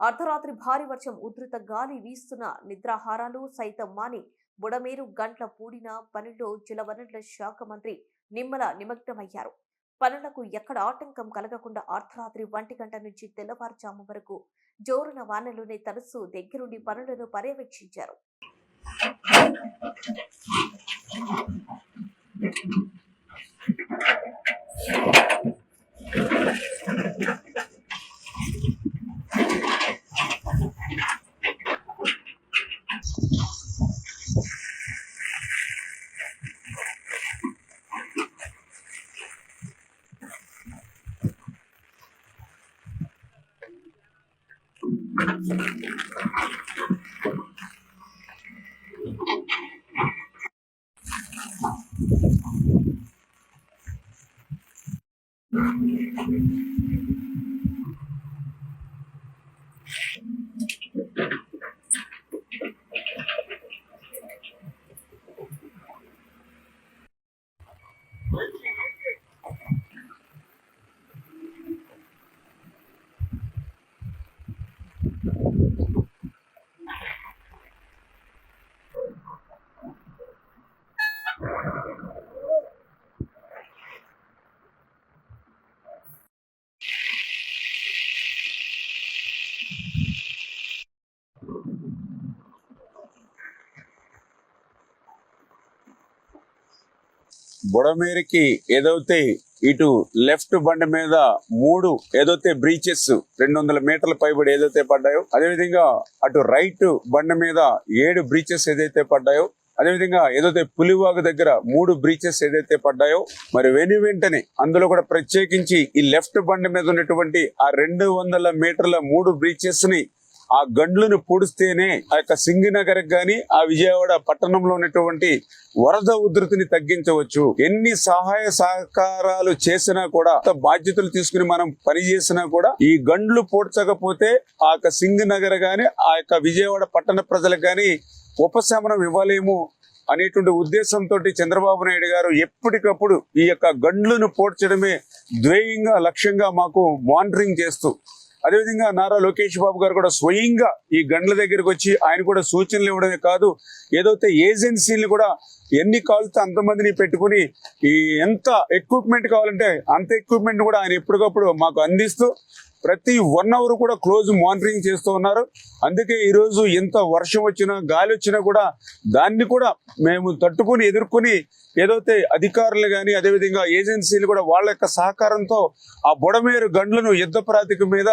అర్ధరాత్రి భారీ వర్షం ఉధృత గాలి వీస్తున్న నిద్రాహారాలు సైతం మాని బుడమేరు గంట్ల పూడిన పనిలో జలవనరుల శాఖ మంత్రి నిమ్మల నిమగ్నమయ్యారు. పనులకు ఎక్కడ ఆటంకం కలగకుండా అర్ధరాత్రి 1 గంట నుంచి తెల్లవారుజాము వరకు జోరున వానలోనే తరచూ దగ్గరుండి పనులను పర్యవేక్షించారు. బుడమేరుకి ఏదైతే ఇటు లెఫ్ట్ బండి మీద 3 ఏదైతే బ్రీచెస్ 200 మీటర్ల పైబడి ఏదైతే పడ్డాయో, అదేవిధంగా అటు రైట్ బండి మీద 7 బ్రీచెస్ ఏదైతే పడ్డాయో, అదేవిధంగా ఏదైతే పులివాగు దగ్గర 3 బ్రీచెస్ ఏదైతే పడ్డాయో, మరి వెంటనే అందులో కూడా ప్రత్యేకించి ఈ లెఫ్ట్ బండి మీద ఉన్నటువంటి ఆ 200 మీటర్ల 3 బ్రీచెస్ ని ఆ గండ్లను పూడిస్తేనే ఆ యొక్క సింగినగర్ గాని ఆ విజయవాడ పట్టణంలో ఉన్నటువంటి వరద ఉధృతిని తగ్గించవచ్చు. ఎన్ని సహాయ సహకారాలు చేసినా కూడా, బాధ్యతలు తీసుకుని మనం పని చేసినా కూడా ఈ గండ్లు పూడ్చకపోతే ఆ యొక్క సింగినగర్ గాని ఆ యొక్క విజయవాడ పట్టణ ప్రజలకు గాని ఉపశమనం ఇవ్వలేము అనేటువంటి ఉద్దేశంతో చంద్రబాబు నాయుడు గారు ఎప్పటికప్పుడు ఈ యొక్క గండ్లను పూడ్చడమే ధ్యేయంగా లక్ష్యంగా మాకు మానిటరింగ్ చేస్తూ, అదేవిధంగా నారా లోకేష్ బాబు గారు కూడా స్వయంగా ఈ గండ్ల దగ్గరికి వచ్చి ఆయన కూడా సూచనలు ఇవ్వడమే కాదు, ఏదైతే ఏజెన్సీలు కూడా ఎన్ని కావాలితే అంతమందిని పెట్టుకుని ఈ ఎంత ఎక్విప్మెంట్ కావాలంటే అంత ఎక్విప్మెంట్ కూడా ఆయన ఎప్పటికప్పుడు మాకు అందిస్తూ ప్రతి 1 అవర్ కూడా క్లోజ్ మానిటరింగ్ చేస్తూ ఉన్నారు. అందుకే ఈరోజు ఎంత వర్షం వచ్చినా గాలి వచ్చినా కూడా దాన్ని కూడా మేము తట్టుకుని ఎదుర్కొని ఏదైతే అధికారులు కానీ అదేవిధంగా ఏజెన్సీలు కూడా వాళ్ళ యొక్క సహకారంతో ఆ బుడమేరు గండ్లను యుద్ధ ప్రాతిక మీద